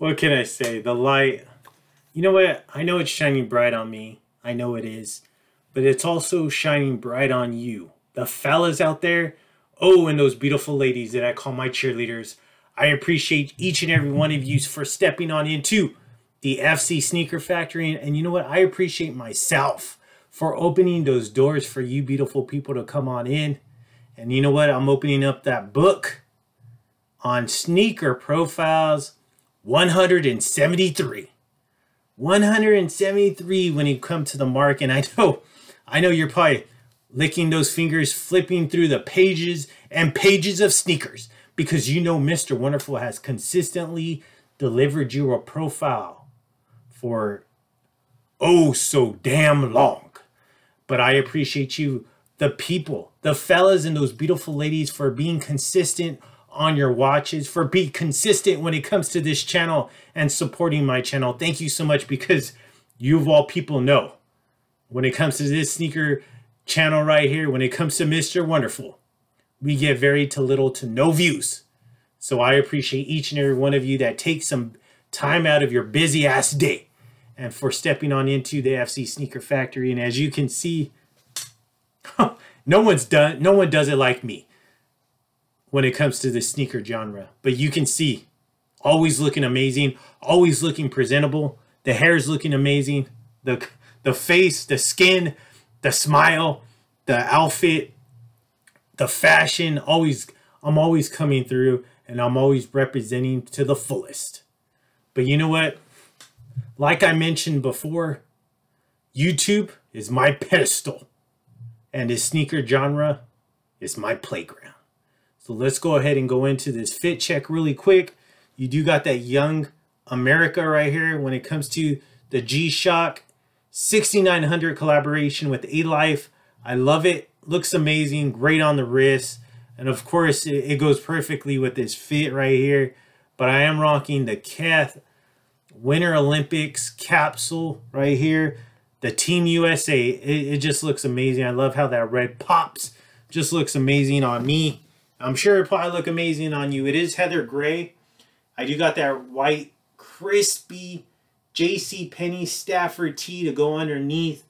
What can I say? The light, you know what? I know it's shining bright on me. I know it is. But it's also shining bright on you. The fellas out there. Oh, and those beautiful ladies that I call my cheerleaders. I appreciate each and every one of you for stepping on into the FC Sneaker Factory. And you know what? I appreciate myself for opening those doors for you beautiful people to come on in. And you know what? I'm opening up that book on sneaker profiles 173. 173 when you come to the mark. And I know you're probably licking those fingers, flipping through the pages and pages of sneakers, because you know Mr. Wonderful has consistently delivered you a profile for oh so damn long. But I appreciate you, the people, the fellas and those beautiful ladies, for being consistent on your watches, for being consistent when it comes to this channel and supporting my channel. Thank you so much, because you of all people know when it comes to this sneaker channel right here, when it comes to Mr. Wonderful, we get very to little to no views. So I appreciate each and every one of you that takes some time out of your busy ass day and for stepping on into the FC Sneaker Factory. And as you can see, no one does it like me when it comes to the sneaker genre. But you can see, always looking amazing, always looking presentable. The hair's looking amazing. The face, the skin, the smile, the outfit, the fashion, I'm always coming through, and I'm always representing to the fullest. But you know what? Like I mentioned before, YouTube is my pedestal, and this sneaker genre is my playground. So let's go ahead and go into this fit check really quick. You do got that Young America right here when it comes to the G-Shock 6900 collaboration with A-Life. I love it. Looks amazing. Great on the wrist. And of course, it goes perfectly with this fit right here. But I am rocking the Keth Winter Olympics capsule right here. The Team USA. It just looks amazing. I love how that red pops. Just looks amazing on me. I'm sure it probably look amazing on you. It is heather gray. I do got that white, crispy JCPenney Stafford tee to go underneath.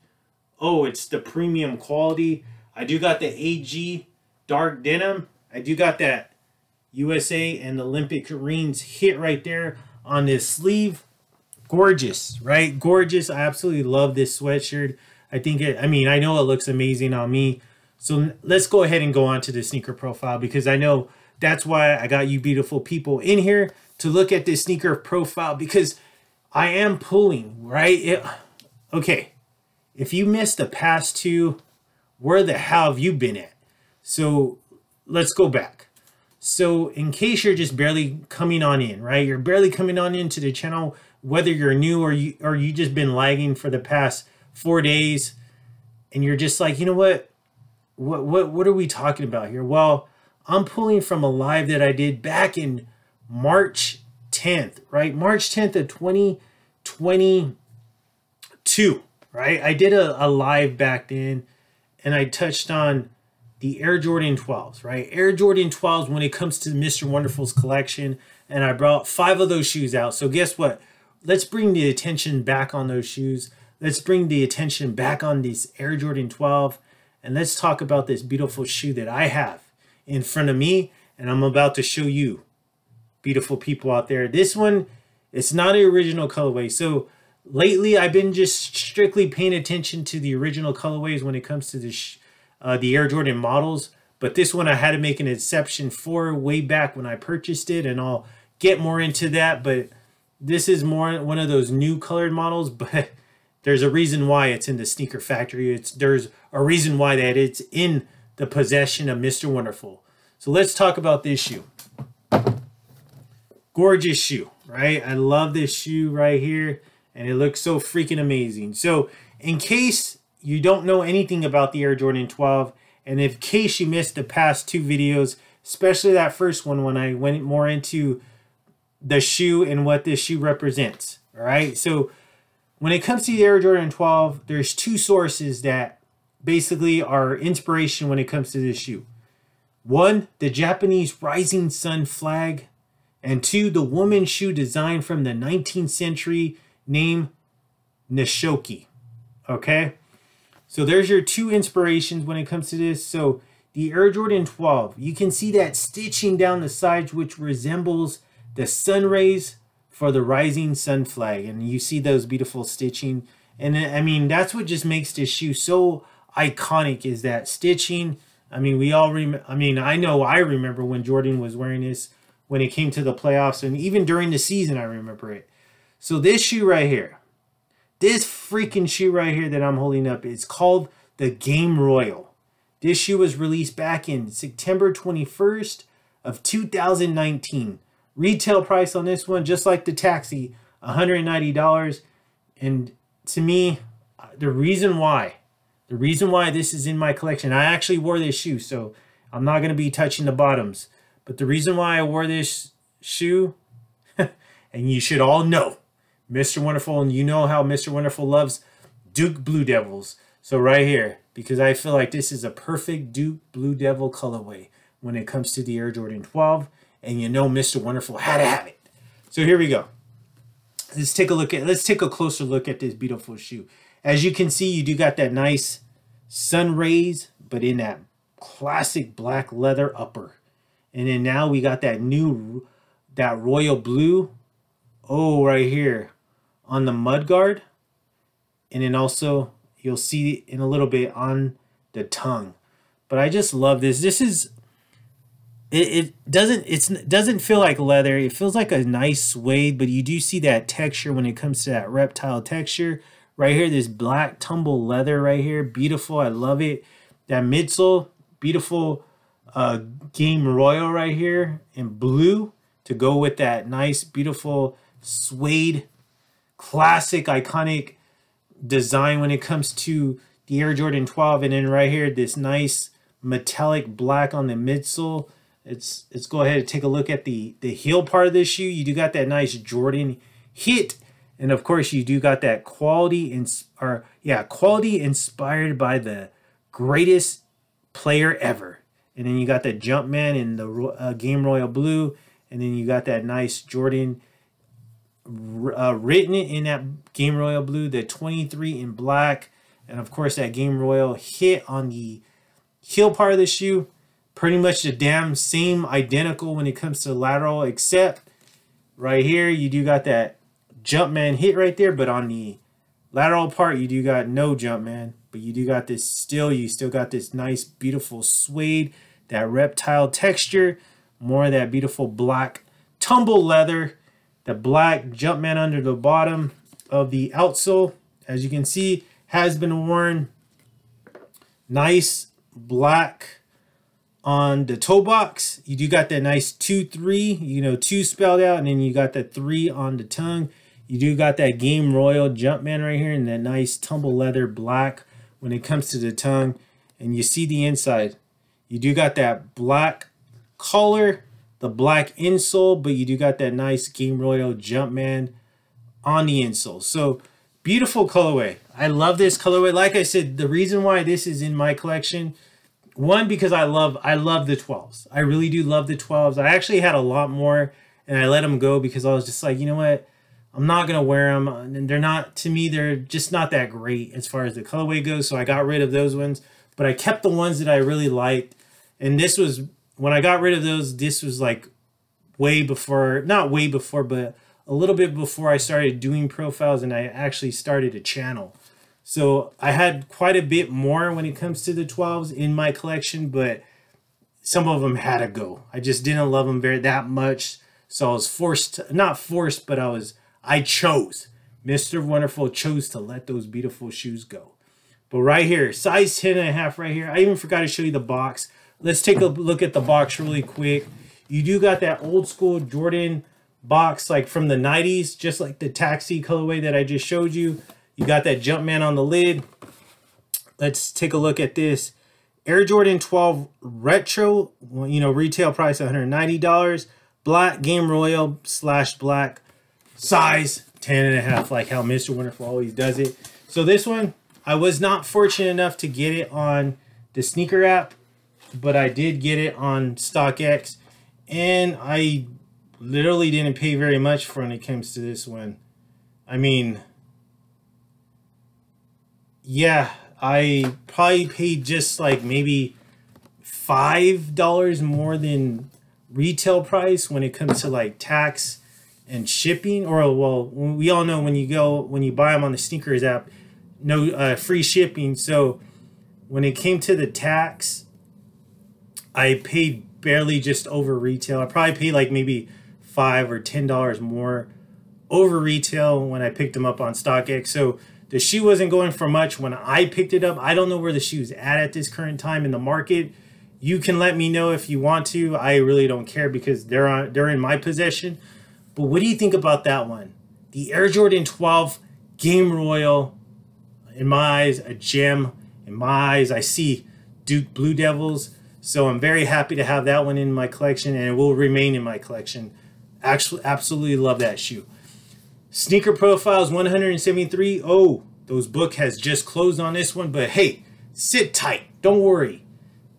Oh, it's the premium quality. I do got the AG dark denim. I do got that USA and Olympic Marines hit right there on this sleeve. Gorgeous, right? Gorgeous. I absolutely love this sweatshirt. I know it looks amazing on me. So let's go ahead and go on to the sneaker profile, because I know that's why I got you beautiful people in here to look at this sneaker profile, because I am pulling, right? Okay, if you missed the past two, where the hell have you been at? So let's go back. So in case you're just barely coming on in, right? You're barely coming on into the channel, whether you're new or you just been lagging for the past 4 days, and you're just like, you know what? What are we talking about here? Well, I'm pulling from a live that I did back in March 10th, right? March 10th of 2022, right? I did a live back then, and I touched on the Air Jordan 12s, right? Air Jordan 12s when it comes to Mr. Wonderful's collection, and I brought 5 of those shoes out. So guess what? Let's bring the attention back on those shoes. Let's bring the attention back on this Air Jordan 12. And let's talk about this beautiful shoe that I have in front of me, and I'm about to show you, beautiful people out there. This one, it's not an original colorway. So lately, I've been just strictly paying attention to the original colorways when it comes to the Air Jordan models. But this one, I had to make an exception for way back when I purchased it, and I'll get more into that. But this is more one of those new colored models, but there's a reason why it's in the Sneaker Factory. There's a reason why that it's in the possession of Mr. Wonderful. So let's talk about this shoe. Gorgeous shoe, right? I love this shoe right here, and it looks so freaking amazing. So in case you don't know anything about the Air Jordan 12, and in case you missed the past 2 videos, especially that first one when I went more into the shoe and what this shoe represents, all right? So when it comes to the Air Jordan 12, there's 2 sources that basically are inspiration when it comes to this shoe. One, the Japanese rising sun flag, And 2, the woman's shoe designed from the 19th century named Nishoki. Okay, so there's your 2 inspirations when it comes to this. So the Air Jordan 12, you can see that stitching down the sides, which resembles the sun rays for the rising sun flag. And you see those beautiful stitching. And I mean, that's what just makes this shoe so iconic, is that stitching. I mean, we all I know I remember when Jordan was wearing this when it came to the playoffs, and even during the season, I remember it. So this shoe right here, this freaking shoe right here that I'm holding up, is called the Game Royal. This shoe was released back in September 21st of 2019. Retail price on this one, just like the Taxi, $190. And to me, the reason why this is in my collection, I actually wore this shoe, so I'm not going to be touching the bottoms. But the reason why I wore this shoe, and you should all know, Mr. Wonderful, and you know how Mr. Wonderful loves Duke Blue Devils. So right here, because I feel like this is a perfect Duke Blue Devil colorway when it comes to the Air Jordan 12, and you know Mr. Wonderful had to have it. So here we go. Let's take a closer look at this beautiful shoe. As you can see, you do got that nice sun rays, but in that classic black leather upper. And then now we got that royal blue, right here on the mudguard. And then also you'll see in a little bit on the tongue. But I just love this. This is, it doesn't feel like leather. It feels like a nice suede, but you do see that texture when it comes to that reptile texture. Right here, this black tumble leather right here. Beautiful. I love it. That midsole, beautiful Game Royal right here in blue to go with that nice, beautiful suede, classic, iconic design when it comes to the Air Jordan 12. And then right here, this nice metallic black on the midsole. Let's go ahead and take a look at the heel part of this shoe. You do got that nice Jordan hit. And of course, you do got that quality inspired by the greatest player ever. And then you got the Jumpman in the Game Royal blue. And then you got that nice Jordan written in that Game Royal blue, the 23 in black. And of course, that Game Royal hit on the heel part of the shoe. Pretty much the damn same, identical when it comes to the lateral, except right here, you do got that Jumpman hit right there, but on the lateral part, you do got no Jumpman, but you do got this you still got this nice, beautiful suede, that reptile texture, more of that beautiful black tumble leather, the black Jumpman under the bottom of the outsole, as you can see, has been worn. Nice black on the toe box. You do got that nice 2-3, 2 spelled out, and then you got that 3 on the tongue. You do got that Game Royal Jumpman right here and that nice tumble leather black when it comes to the tongue. And you see the inside. You do got that black collar, the black insole, but you do got that nice Game Royal Jumpman on the insole. So beautiful colorway. I love this colorway. Like I said, the reason why this is in my collection, one, because I love the 12s. I really do love the 12s. I actually had a lot more and I let them go because I was just like, you know what? I'm not going to wear them. And they're not, to me, they're just not that great as far as the colorway goes. So I got rid of those ones. But I kept the ones that I really liked. And this was, when I got rid of those, this was like way before, not way before, but a little bit before I started doing profiles and I actually started a channel. So I had quite a bit more when it comes to the 12s in my collection, but some of them had to go. I just didn't love them that much. So I was forced, not forced, but I chose. Mr. Wonderful chose to let those beautiful shoes go. But right here, size 10.5 right here. I even forgot to show you the box. Let's take a look at the box really quick. You do got that old school Jordan box like from the 90s, just like the Taxi colorway that I just showed you. You got that Jumpman on the lid. Let's take a look at this. Air Jordan 12 Retro, retail price $190. Black Game Royal / black. Size 10.5, like how Mr. Wonderful always does it. So this one, I was not fortunate enough to get it on the sneaker app, but I did get it on StockX. And I literally didn't pay very much for when it comes to this one. I mean, yeah, I probably paid just like maybe $5 more than retail price when it comes to like tax and shipping. Or, well, we all know when you buy them on the Sneakers app, no free shipping. So when it came to the tax, I paid barely just over retail. I probably paid like maybe $5 or $10 more over retail when I picked them up on StockX. So the shoe wasn't going for much when I picked it up. I don't know where the shoe's at this current time in the market. You can let me know if you want to. I really don't care because they're in my possession. But what do you think about that one? The Air Jordan 12 Game Royal, in my eyes, a gem. In my eyes, I see Duke Blue Devils. So I'm very happy to have that one in my collection, and it will remain in my collection. Actually, absolutely love that shoe. Sneaker Profiles 173. Oh, those book has just closed on this one, but hey, sit tight. Don't worry.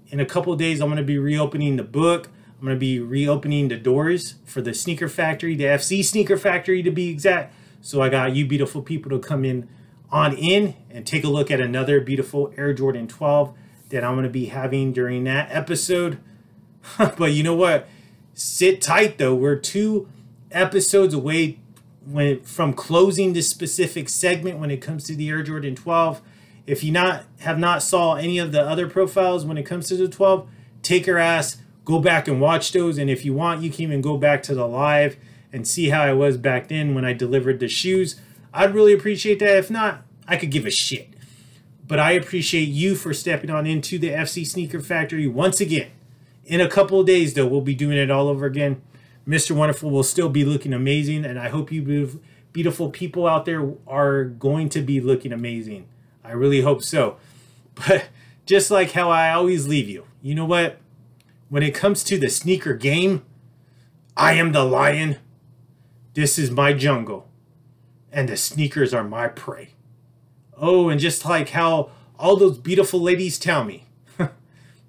In a couple of days, I'm going to be reopening the book. I'm going to be reopening the doors for the Sneaker Factory, the FC Sneaker Factory to be exact. So I got you beautiful people to come in and take a look at another beautiful Air Jordan 12 that I'm going to be having during that episode. But you know what? Sit tight though. We're 2 episodes away from closing this specific segment when it comes to the Air Jordan 12. If you have not saw any of the other profiles when it comes to the 12, take your ass, go back and watch those. And if you want, you can even go back to the live and see how I was back then when I delivered the shoes. I'd really appreciate that. If not, I could give a shit. But I appreciate you for stepping on into the FC Sneaker Factory once again. In a couple of days, though, we'll be doing it all over again. Mr. Wonderful will still be looking amazing, and I hope you beautiful people out there are going to be looking amazing. I really hope so. But just like how I always leave you, you know what? When it comes to the sneaker game, I am the lion. This is my jungle, and the sneakers are my prey. Oh, and just like how all those beautiful ladies tell me,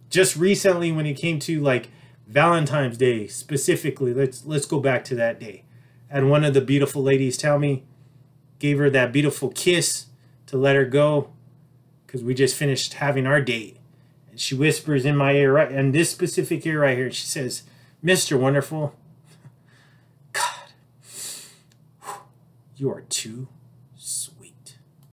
just recently when it came to like Valentine's Day specifically, let's go back to that day. And one of the beautiful ladies tell me, gave her that beautiful kiss to let her go because we just finished having our date. And she whispers in my ear, right in this specific ear right here, she says, "Mr. Wonderful, God, you are too